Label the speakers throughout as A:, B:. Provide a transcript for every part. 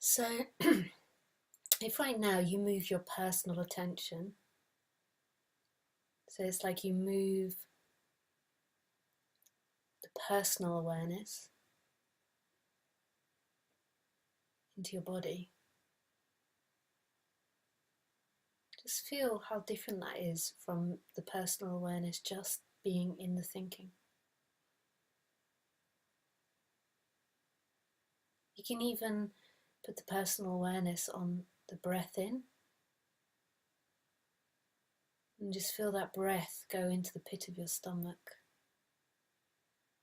A: So, if right now you move your personal attention, so it's like you move the personal awareness into your body, just feel how different that is from the personal awareness just being in the thinking. You can even put the personal awareness on the breath in and just feel that breath go into the pit of your stomach,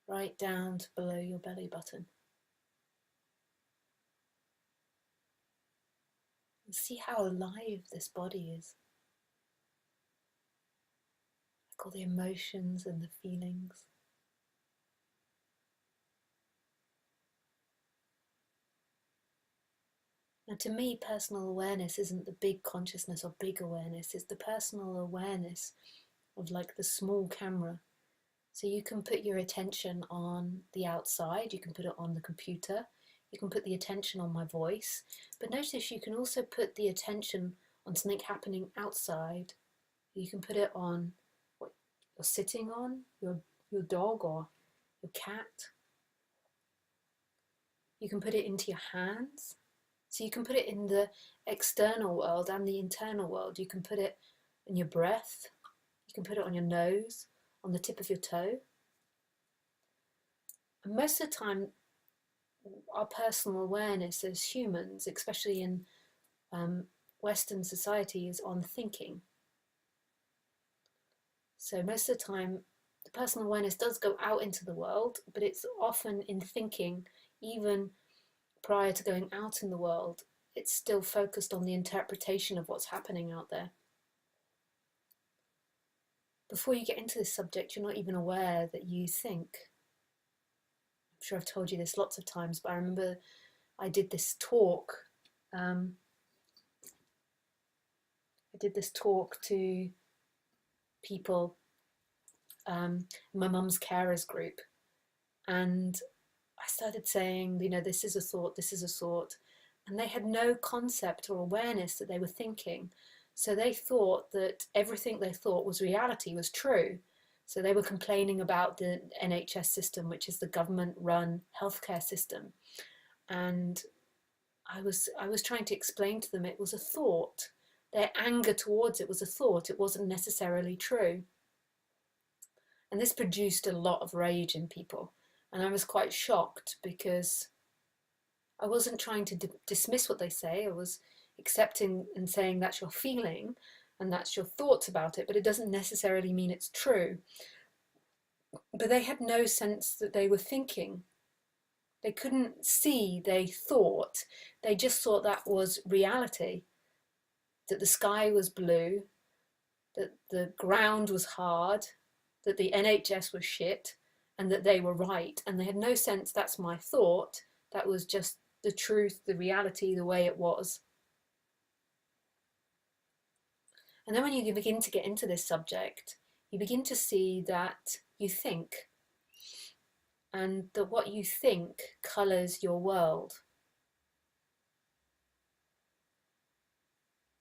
A: right down to below your belly button. And see how alive this body is. Like all the emotions and the feelings. Now, to me, personal awareness isn't the big consciousness or big awareness, it's the personal awareness of like the small camera. So you can put your attention on the outside, you can put it on the computer, you can put the attention on my voice, but notice you can also put the attention on something happening outside. You can put it on what you're sitting on, your dog or your cat. You can put it into your hands. So you can put it in the external world and the internal world. You can put it in your breath. You can put it on your nose, on the tip of your toe. And most of the time, our personal awareness as humans, especially in Western society, is on thinking. So most of the time, the personal awareness does go out into the world, but it's often in thinking, even prior to going out in the world. It's still focused on the interpretation of what's happening out there. Before you get into this subject, you're not even aware that you think. I'm sure I've told you this lots of times, but I remember I did this talk. I did this talk to people in my mum's carers group, and I started saying, this is a thought, this is a thought, and they had no concept or awareness that they were thinking. So they thought that everything they thought was reality, was true. So they were complaining about the NHS system, which is the government-run healthcare system. And I was trying to explain to them it was a thought. Their anger towards it was a thought. It wasn't necessarily true. And this produced a lot of rage in people. And I was quite shocked because I wasn't trying to dismiss what they say. I was accepting and saying that's your feeling and that's your thoughts about it, but it doesn't necessarily mean it's true. But they had no sense that they were thinking. They couldn't see they thought. They just thought that was reality, that the sky was blue, that the ground was hard, that the NHS was shit, and that they were right. And they had no sense that's my thought. That was just the truth, the reality, the way it was. And then when you begin to get into this subject, you begin to see that you think, and that what you think colours your world.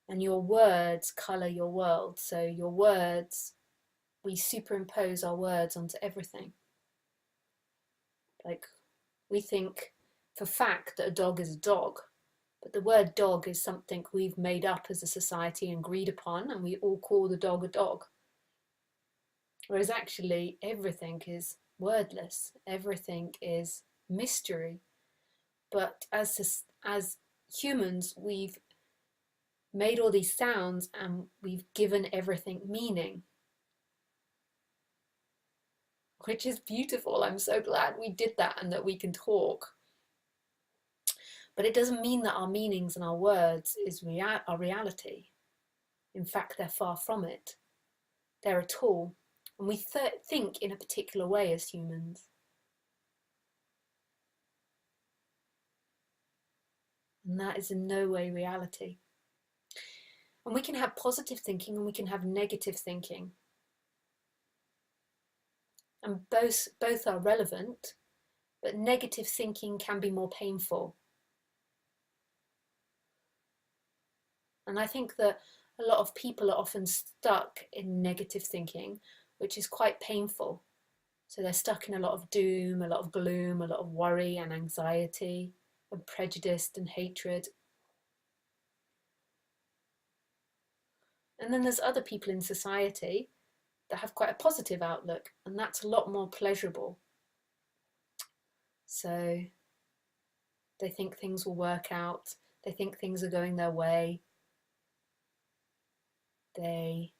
A: And your words colour your world. So your words, we superimpose our words onto everything. Like, we think for fact that a dog is a dog, but the word dog is something we've made up as a society and agreed upon, and we all call the dog a dog. Whereas actually everything is wordless, everything is mystery. But as humans, we've made all these sounds and we've given everything meaning, which is beautiful. I'm so glad we did that and that we can talk. But it doesn't mean that our meanings and our words is our reality. In fact, they're far from it. They're a tool, and we think in a particular way as humans. And that is in no way reality. And we can have positive thinking and we can have negative thinking. And both are relevant, but negative thinking can be more painful. And I think that a lot of people are often stuck in negative thinking, which is quite painful. So they're stuck in a lot of doom, a lot of gloom, a lot of worry and anxiety and prejudice and hatred. And then there's other people in society that have quite a positive outlook, and that's a lot more pleasurable. So they think things will work out, they think things are going their way, they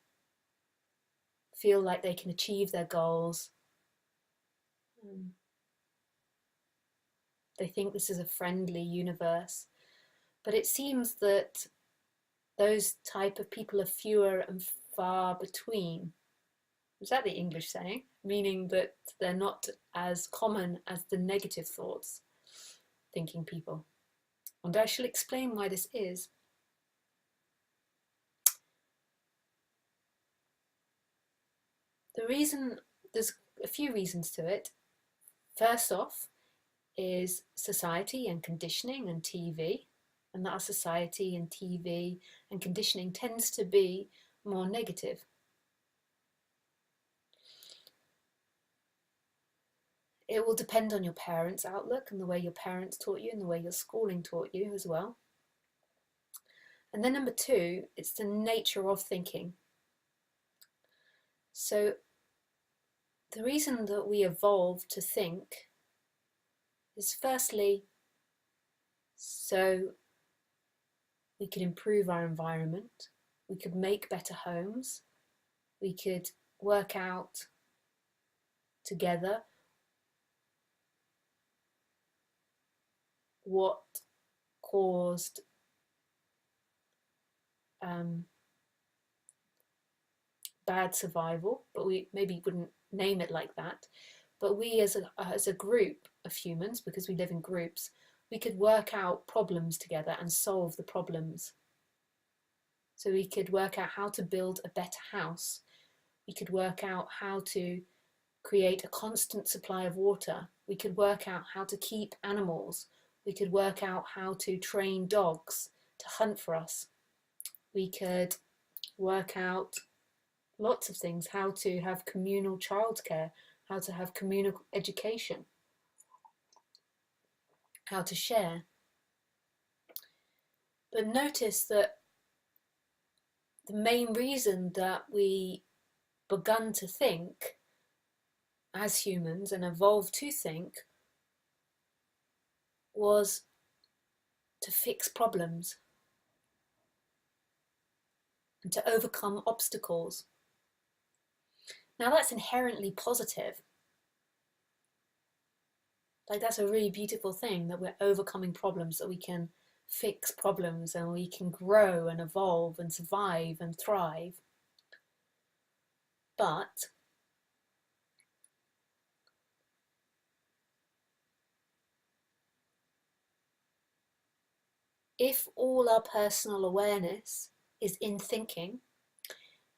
A: feel like they can achieve their goals. They think this is a friendly universe. But it seems that those type of people are fewer and far between. Is that the English saying? Meaning that they're not as common as the negative thoughts thinking people. And I shall explain why this is. The reason, there's a few reasons to it. First off is society and conditioning and TV, and that our society and TV and conditioning tends to be more negative. It will depend on your parents' outlook and the way your parents taught you and the way your schooling taught you as well. And then number two, it's the nature of thinking. So the reason that we evolved to think is firstly so we could improve our environment, we could make better homes, we could work out together what caused bad survival, but we maybe wouldn't name it like that. But we as a group of humans, because we live in groups, we could work out problems together and solve the problems. So we could work out how to build a better house. We could work out how to create a constant supply of water. We could work out how to keep animals. We could work out how to train dogs to hunt for us. We could work out lots of things, how to have communal childcare, how to have communal education, how to share. But notice that the main reason that we begun to think as humans and evolved to think was to fix problems and to overcome obstacles. Now that's inherently positive. Like that's a really beautiful thing, that we're overcoming problems, that we can fix problems and we can grow and evolve and survive and thrive. But if all our personal awareness is in thinking,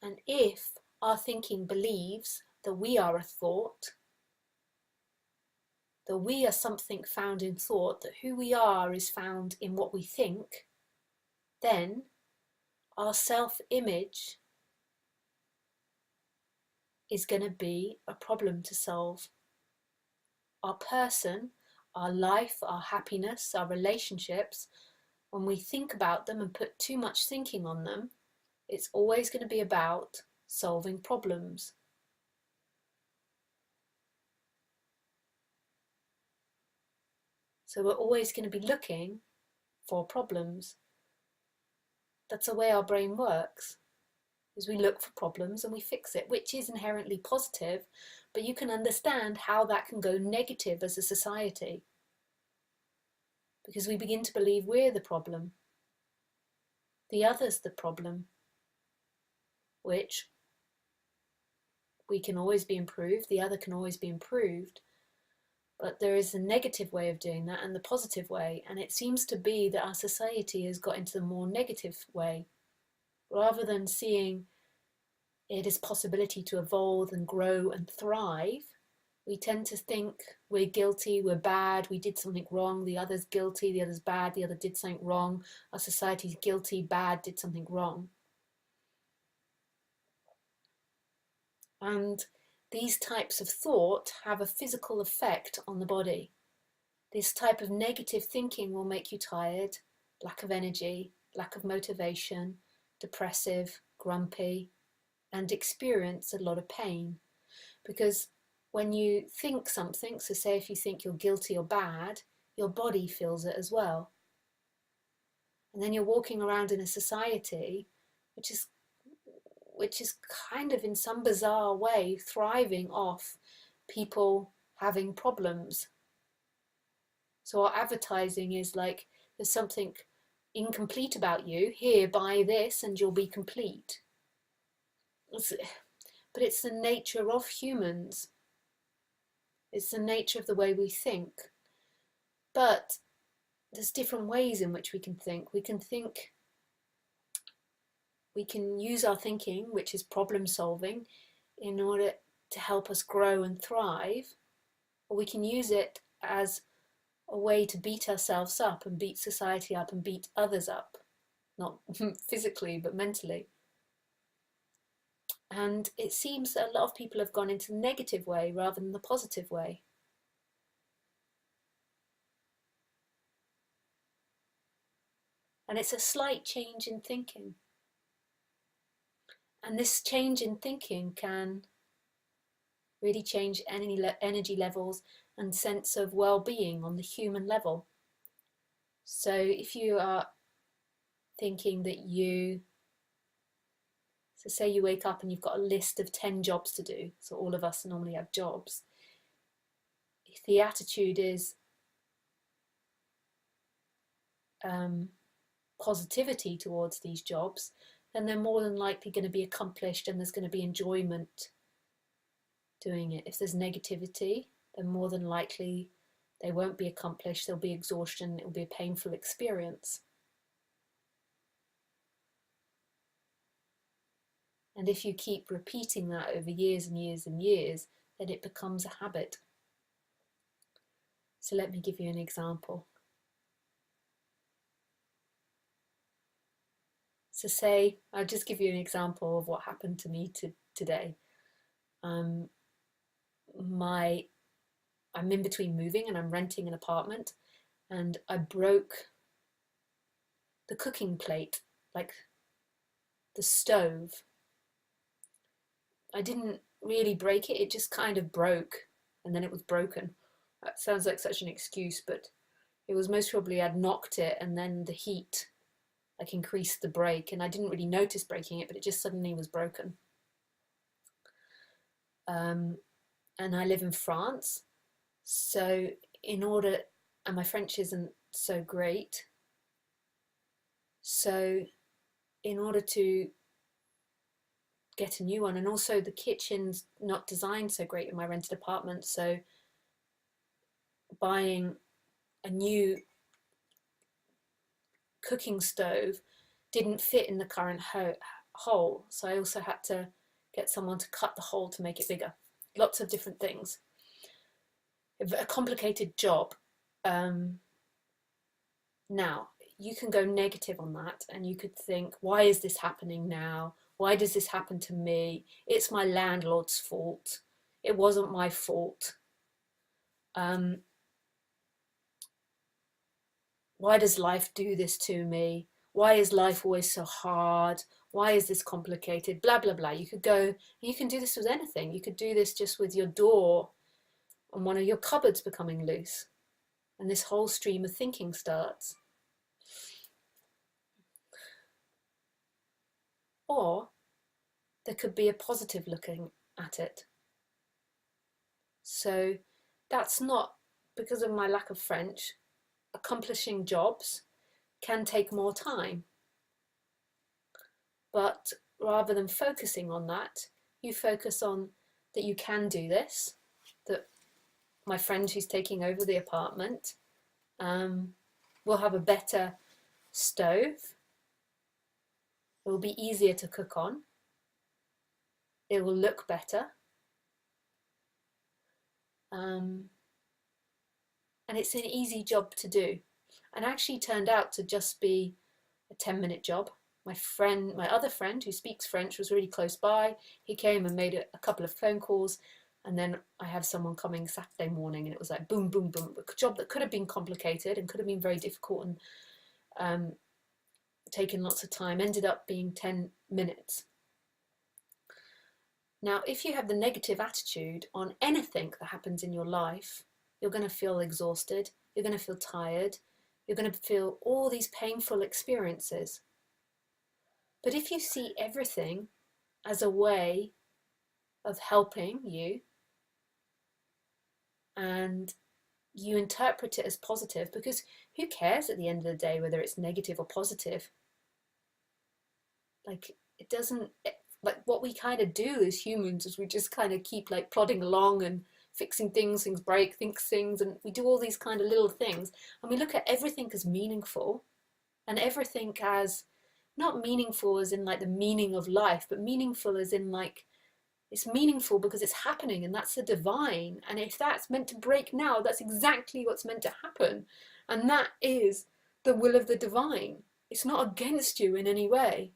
A: and if our thinking believes that we are a thought, that we are something found in thought, that who we are is found in what we think, then our self-image is going to be a problem to solve. Our person, our life, our happiness, our relationships, when we think about them and put too much thinking on them, it's always going to be about solving problems. So we're always going to be looking for problems. That's the way our brain works, is we look for problems and we fix it, which is inherently positive, but you can understand how that can go negative as a society, because we begin to believe we're the problem, the other's the problem, which we can always be improved, the other can always be improved. But there is a negative way of doing that and the positive way, and it seems to be that our society has got into the more negative way, rather than seeing it as possibility to evolve and grow and thrive. We tend to think we're guilty, we're bad, we did something wrong, the other's guilty, the other's bad, the other did something wrong, our society's guilty, bad, did something wrong. And these types of thought have a physical effect on the body. This type of negative thinking will make you tired, lack of energy, lack of motivation, depressive, grumpy, and experience a lot of pain. Because when you think something, so say if you think you're guilty or bad, your body feels it as well. And then you're walking around in a society which is kind of in some bizarre way thriving off people having problems. So our advertising is like, there's something incomplete about you, here, buy this and you'll be complete. But it's the nature of humans. It's the nature of the way we think. But there's different ways in which we can think. We can use our thinking, which is problem solving, in order to help us grow and thrive. Or we can use it as a way to beat ourselves up and beat society up and beat others up. Not physically, but mentally. And it seems that a lot of people have gone into the negative way rather than the positive way. And it's a slight change in thinking. And this change in thinking can really change energy levels and sense of well-being on the human level. So if you are thinking that so say you wake up and you've got a list of 10 jobs to do, so all of us normally have jobs. If the attitude is positivity towards these jobs, then they're more than likely going to be accomplished and there's going to be enjoyment doing it. If there's negativity, then more than likely they won't be accomplished, there'll be exhaustion, it will be a painful experience. And if you keep repeating that over years and years and years, then it becomes a habit. So let me give you an example. So say, I'll just give you an example of what happened to me today. I'm in between moving and I'm renting an apartment, and I broke the cooking plate, like the stove. I didn't really break it, it just kind of broke and then it was broken. That sounds like such an excuse, but it was most probably I'd knocked it and then the heat like increased the break, and I didn't really notice breaking it, but it just suddenly was broken. And I live in France, so and my French isn't so great, so in order to get a new one, and also the kitchen's not designed so great in my rented apartment, so buying a new cooking stove didn't fit in the current hole, so I also had to get someone to cut the hole to make it bigger. Lots of different things. A complicated job. Now, you can go negative on that and you could think, why is this happening now? Why does this happen to me? It's my landlord's fault. It wasn't my fault. Why does life do this to me? Why is life always so hard? Why is this complicated? Blah, blah, blah. You could go, you can do this with anything. You could do this just with your door and one of your cupboards becoming loose. And this whole stream of thinking starts. Or there could be a positive looking at it. So that's not, because of my lack of French, accomplishing jobs can take more time. But rather than focusing on that, you focus on that you can do this, that my friend who's taking over the apartment will have a better stove. It will be easier to cook on. It will look better. And it's an easy job to do, and actually turned out to just be a 10-minute job. My other friend who speaks French was really close by. He came and made a couple of phone calls, and then I had someone coming Saturday morning, and it was like boom, boom, boom. A job that could have been complicated and could have been very difficult and taken lots of time ended up being 10 minutes. Now, if you have the negative attitude on anything that happens in your life, you're going to feel exhausted, you're going to feel tired, you're going to feel all these painful experiences. But if you see everything as a way of helping you, and you interpret it as positive, because who cares at the end of the day whether it's negative or positive? Like, it doesn't, like, what we kind of do as humans is we just kind of keep like plodding along and fixing things break, things, and we do all these kind of little things, and we look at everything as meaningful, and everything as not meaningful as in like the meaning of life, but meaningful as in like it's meaningful because it's happening, and that's the divine, and if that's meant to break now, that's exactly what's meant to happen, and that is the will of the divine. It's not against you in any way.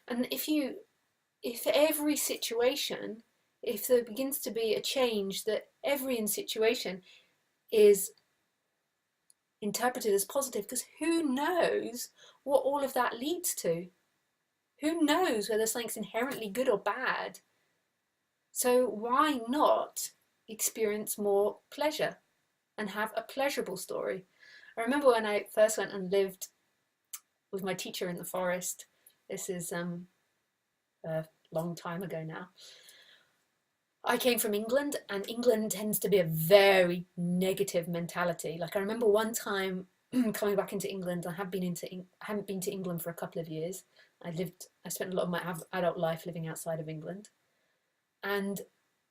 A: And if every situation, if there begins to be a change that every situation is interpreted as positive, because who knows what all of that leads to? Who knows whether something's inherently good or bad? So why not experience more pleasure and have a pleasurable story? I remember when I first went and lived with my teacher in the forest. This is a long time ago now. I came from England, and England tends to be a very negative mentality. Like, I remember one time coming back into England. I hadn't been to England for a couple of years. I spent a lot of my adult life living outside of England, and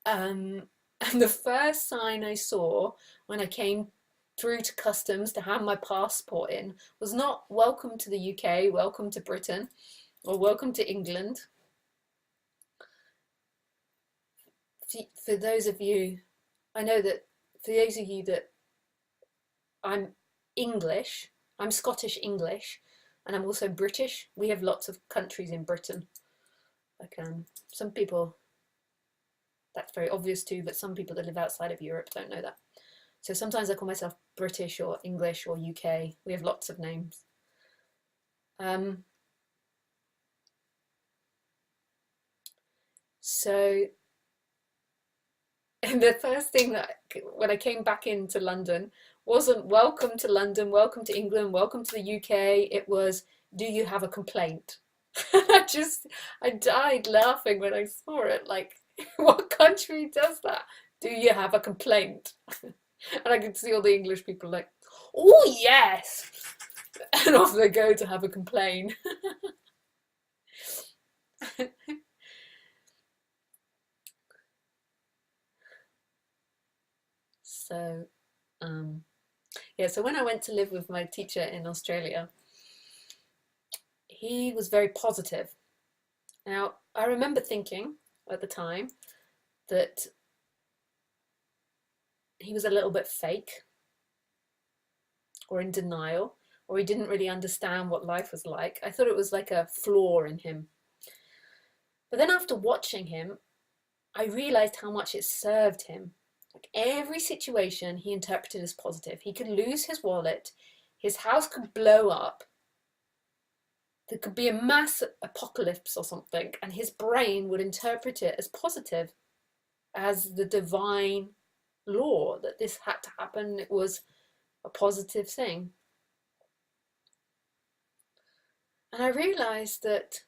A: and the first sign I saw when I came through to customs to hand my passport in was not "Welcome to the UK, welcome to Britain, or welcome to England." For those of you, I know that for those of you that I'm English, I'm Scottish English, and I'm also British. We have lots of countries in Britain. Like some people, that's very obvious too, but some people that live outside of Europe don't know that. So sometimes I call myself British or English or UK. We have lots of names. So and the first thing that when I came back into London wasn't "Welcome to London, welcome to England, welcome to the UK." It was, "Do you have a complaint?" I died laughing when I saw it. Like, what country does that? "Do you have a complaint?" And I could see all the English people like, "Oh yes," and off they go to have a complaint. So, yeah, so when I went to live with my teacher in Australia, he was very positive. Now, I remember thinking at the time that he was a little bit fake or in denial, or he didn't really understand what life was like. I thought it was like a flaw in him. But then after watching him, I realized how much it served him. Like, every situation he interpreted as positive. He could lose his wallet, his house could blow up, there could be a mass apocalypse or something, and his brain would interpret it as positive, as the divine law that this had to happen. It was a positive thing. And I realized that,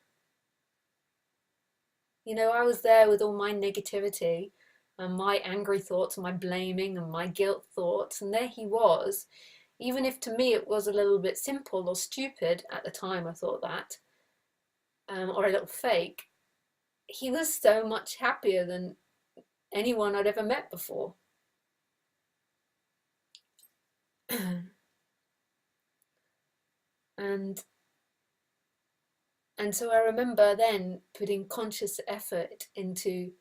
A: I was there with all my negativity and my angry thoughts and my blaming and my guilt thoughts, and there he was. Even if to me it was a little bit simple or stupid at the time, I thought that, or a little fake, he was so much happier than anyone I'd ever met before. And And so I remember then putting conscious effort into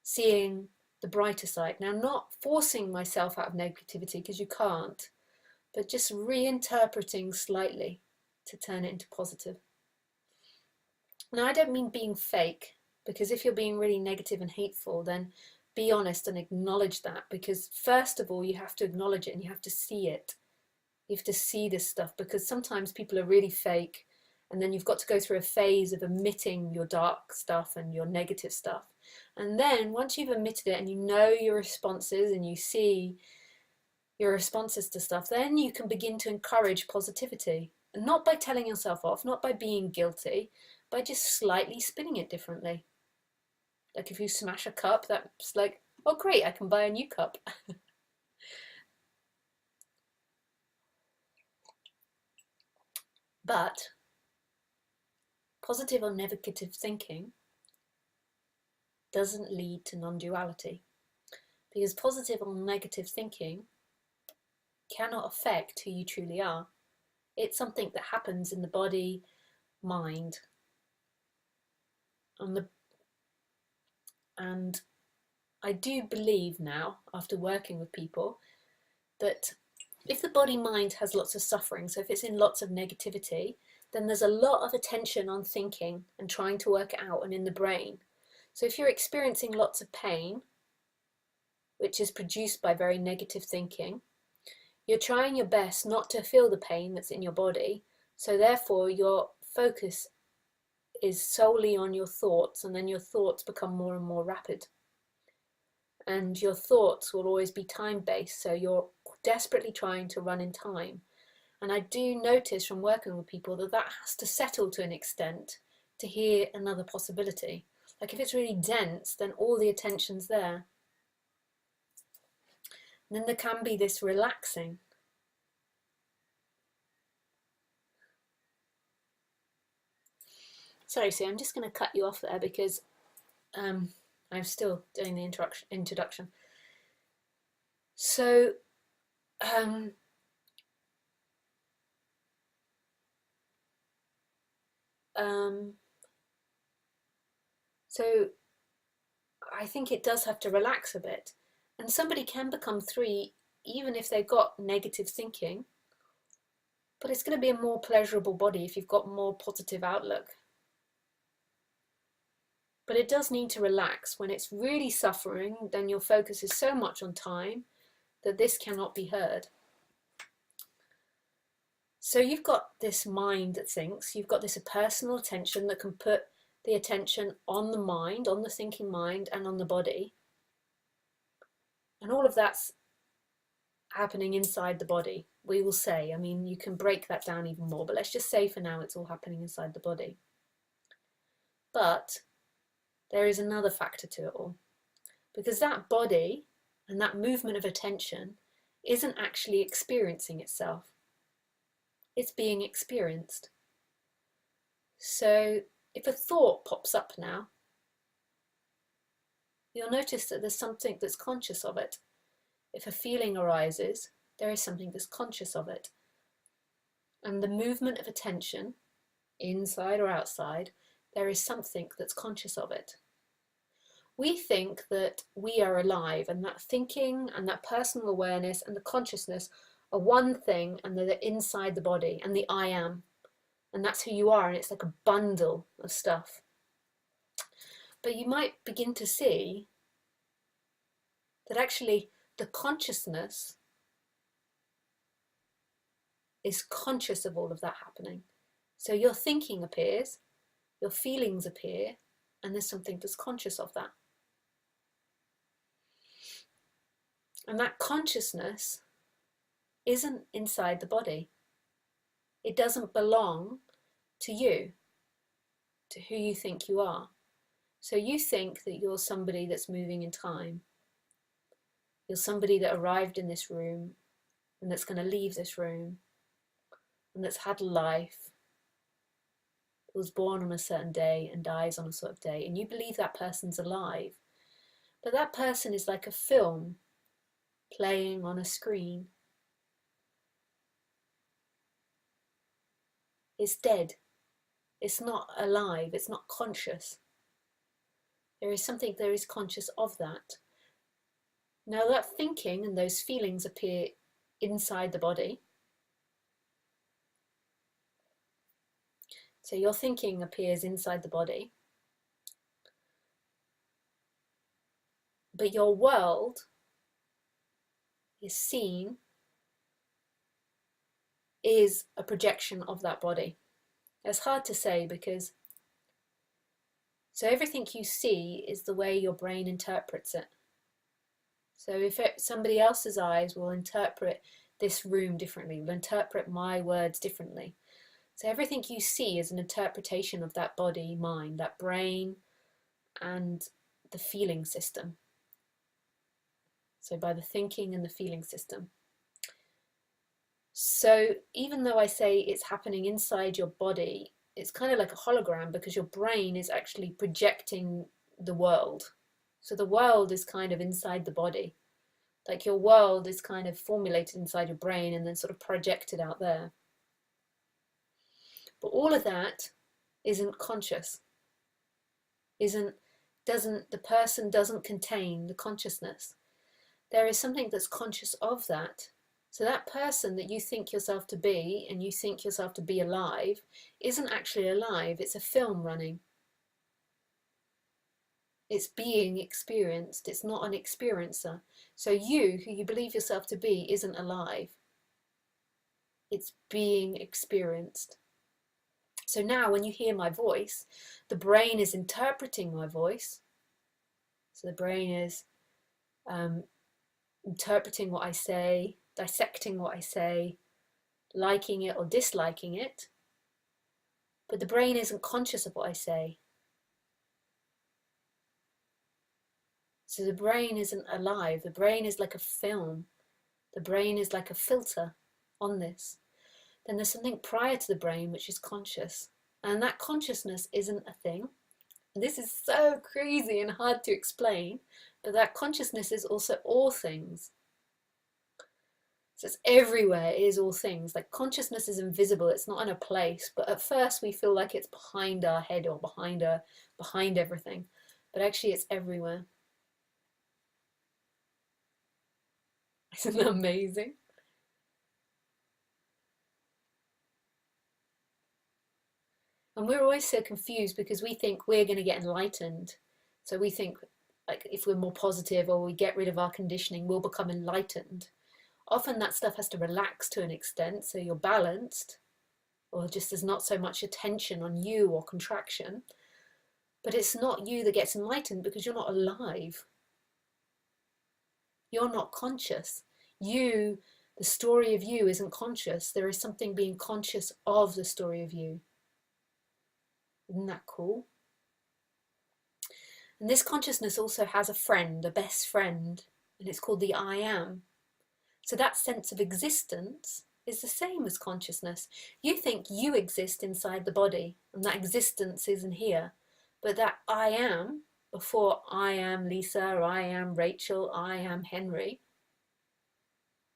A: seeing the brighter side. Now, not forcing myself out of negativity, because you can't, but just reinterpreting slightly to turn it into positive. Now, I don't mean being fake, because if you're being really negative and hateful, then be honest and acknowledge that, because first of all, you have to acknowledge it and you have to see it. You have to see this stuff, because sometimes people are really fake, and then you've got to go through a phase of admitting your dark stuff and your negative stuff. And then once you've admitted it and you know your responses and you see your responses to stuff, then you can begin to encourage positivity. And not by telling yourself off, not by being guilty, by just slightly spinning it differently. Like if you smash a cup, that's like, oh great, I can buy a new cup. But positive or negative thinking doesn't lead to non-duality, because positive or negative thinking cannot affect who you truly are. It's something that happens in the body, mind, and I do believe now, after working with people, that if the body mind has lots of suffering, so if it's in lots of negativity, then there's a lot of attention on thinking and trying to work it out and in the brain. So if you're experiencing lots of pain, which is produced by very negative thinking, you're trying your best not to feel the pain that's in your body. So therefore your focus is solely on your thoughts, and then your thoughts become more and more rapid. And your thoughts will always be time-based, so you're desperately trying to run in time. And I do notice from working with people that that has to settle to an extent to hear another possibility. Like if it's really dense, then all the attention's there. And then there can be this relaxing. Sorry, Sue, I'm just going to cut you off there because I'm still doing the introduction. So, so I think it does have to relax a bit. And somebody can become 3 even if they've got negative thinking, but it's going to be a more pleasurable body if you've got more positive outlook. But it does need to relax. When it's really suffering, then your focus is so much on time that this cannot be heard. So you've got this mind that thinks, you've got this personal attention that can put the attention on the mind, on the thinking mind, and on the body. And all of that's happening inside the body, we will say. I mean, you can break that down even more, but let's just say for now it's all happening inside the body. But there is another factor to it all, because that body and that movement of attention isn't actually experiencing itself. It's being experienced. So if a thought pops up now, you'll notice that there's something that's conscious of it. If a feeling arises, there is something that's conscious of it. And the movement of attention, inside or outside, there is something that's conscious of it. We think that we are alive, and that thinking and that personal awareness and the consciousness are one thing, and they're inside the body, and the I am. And that's who you are, and it's like a bundle of stuff. But you might begin to see that actually the consciousness is conscious of all of that happening. So your thinking appears, your feelings appear, and there's something that's conscious of that. And that consciousness isn't inside the body. It doesn't belong to you, to who you think you are. So you think that you're somebody that's moving in time. You're somebody that arrived in this room and that's going to leave this room and that's had a life, was born on a certain day and dies on a sort of day, and you believe that person's alive. But that person is like a film playing on a screen. It's dead. It's not alive, it's not conscious. There is conscious of that. Now that thinking and those feelings appear inside the body. So your thinking appears inside the body. But your world is seen is a projection of that body. It's hard to say because so everything you see is the way your brain interprets it. So if somebody else's eyes will interpret this room differently, will interpret my words differently. So everything you see is an interpretation of that body, mind, that brain, and the feeling system. So by the thinking and the feeling system. So even though I say it's happening inside your body, it's kind of like a hologram because your brain is actually projecting the world. So the world is kind of inside the body. Like your world is kind of formulated inside your brain and then sort of projected out there. But all of that isn't conscious. The person doesn't contain the consciousness. There is something that's conscious of that. So that person that you think yourself to be and you think yourself to be alive isn't actually alive. It's a film running. It's being experienced. It's not an experiencer. So you, who you believe yourself to be, isn't alive. It's being experienced. So now when you hear my voice, the brain is interpreting my voice. So the brain is interpreting what I say, dissecting what I say, liking it or disliking it. But the brain isn't conscious of what I say. So the brain isn't alive. The brain is like a film. The brain is like a filter on this. Then there's something prior to the brain which is conscious. And that consciousness isn't a thing. And this is so crazy and hard to explain, but that consciousness is also all things. So it's everywhere, it is all things. Like consciousness is invisible, it's not in a place, but at first we feel like it's behind our head or behind everything. But actually it's everywhere. Isn't that amazing? And we're always so confused because we think we're going to get enlightened. So we think like if we're more positive or we get rid of our conditioning, we'll become enlightened. Often that stuff has to relax to an extent, so you're balanced, or just there's not so much attention on you or contraction. But it's not you that gets enlightened because you're not alive. You're not conscious. You, the story of you isn't conscious. There is something being conscious of the story of you. Isn't that cool? And this consciousness also has a friend, a best friend, and it's called the I am. So that sense of existence is the same as consciousness. You think you exist inside the body, and that existence isn't here. But that I am, before I am Lisa, or I am Rachel, I am Henry,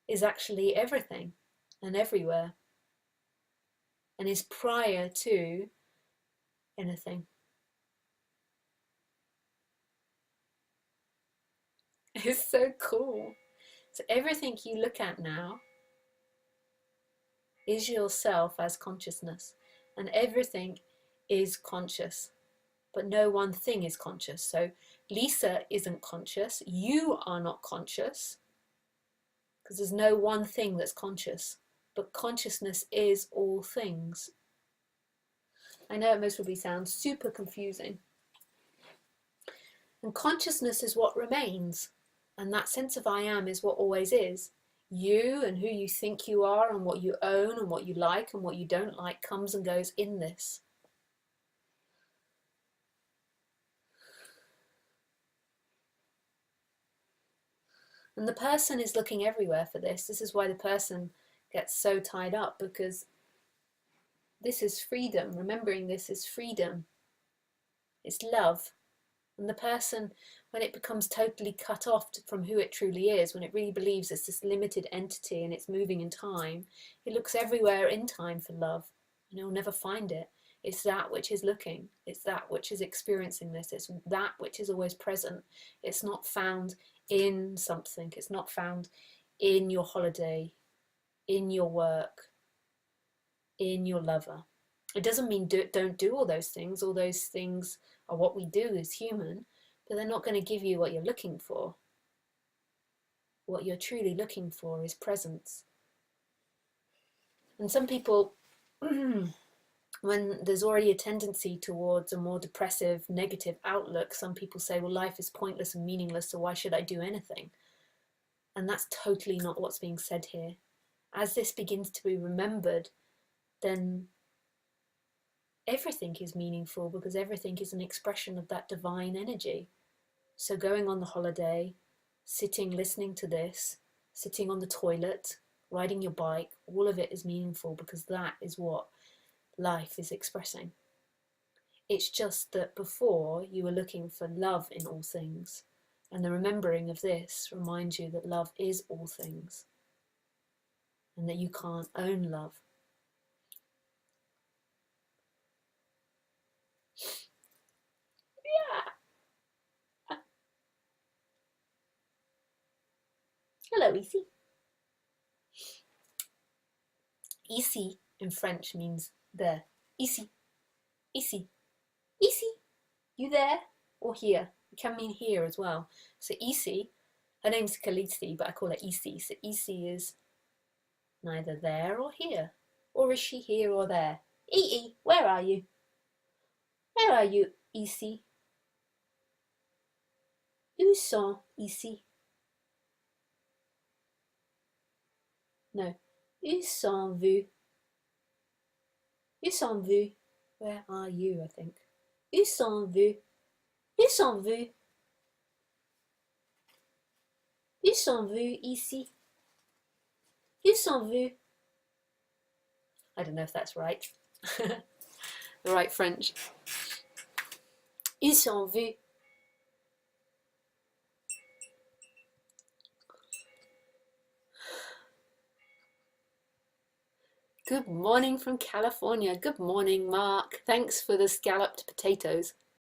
A: is actually everything and everywhere, and is prior to anything. It's so cool. So everything you look at now is yourself as consciousness, and everything is conscious, but no one thing is conscious. So Lisa isn't conscious, you are not conscious, because there's no one thing that's conscious, but consciousness is all things. I know it most probably sounds super confusing. And consciousness is what remains. And that sense of I am is what always is. You and who you think you are and what you own and what you like and what you don't like comes and goes in this. And the person is looking everywhere for this. This is why the person gets so tied up, because this is freedom. Remembering this is freedom. It's love. And the person, when it becomes totally cut off from who it truly is, when it really believes it's this limited entity and it's moving in time, it looks everywhere in time for love, and it will never find it. It's that which is looking. It's that which is experiencing this. It's that which is always present. It's not found in something. It's not found in your holiday, in your work, in your lover. It doesn't mean don't do all those things. All those things are what we do as human, but they're not going to give you what you're looking for. What you're truly looking for is presence. And some people, when there's already a tendency towards a more depressive, negative outlook, some people say, well, life is pointless and meaningless, so why should I do anything? And that's totally not what's being said here. As this begins to be remembered, then everything is meaningful, because everything is an expression of that divine energy. So going on the holiday, sitting, listening to this, sitting on the toilet, riding your bike, all of it is meaningful, because that is what life is expressing. It's just that before you were looking for love in all things, and the remembering of this reminds you that love is all things, and that you can't own love. Yeah. Hello, Ici. Ici in French means there. Ici. Ici. Ici. You there or here? It can mean here as well. So Ici, her name's Khaleesi, but I call her Ici. So Ici is neither there or here. Or is she here or there? Ii, where are you? Where are you, Ici? Où sont ici? No. Où sont-vous? Où sont-vous? Where are you, I think. Où sont-vous? Où sont-vous? Où sont-vous ici? Où sont-vous? I don't know if that's right. The right French. Où sont-vous? Good morning from California. Good morning, Mark. Thanks for the scalloped potatoes.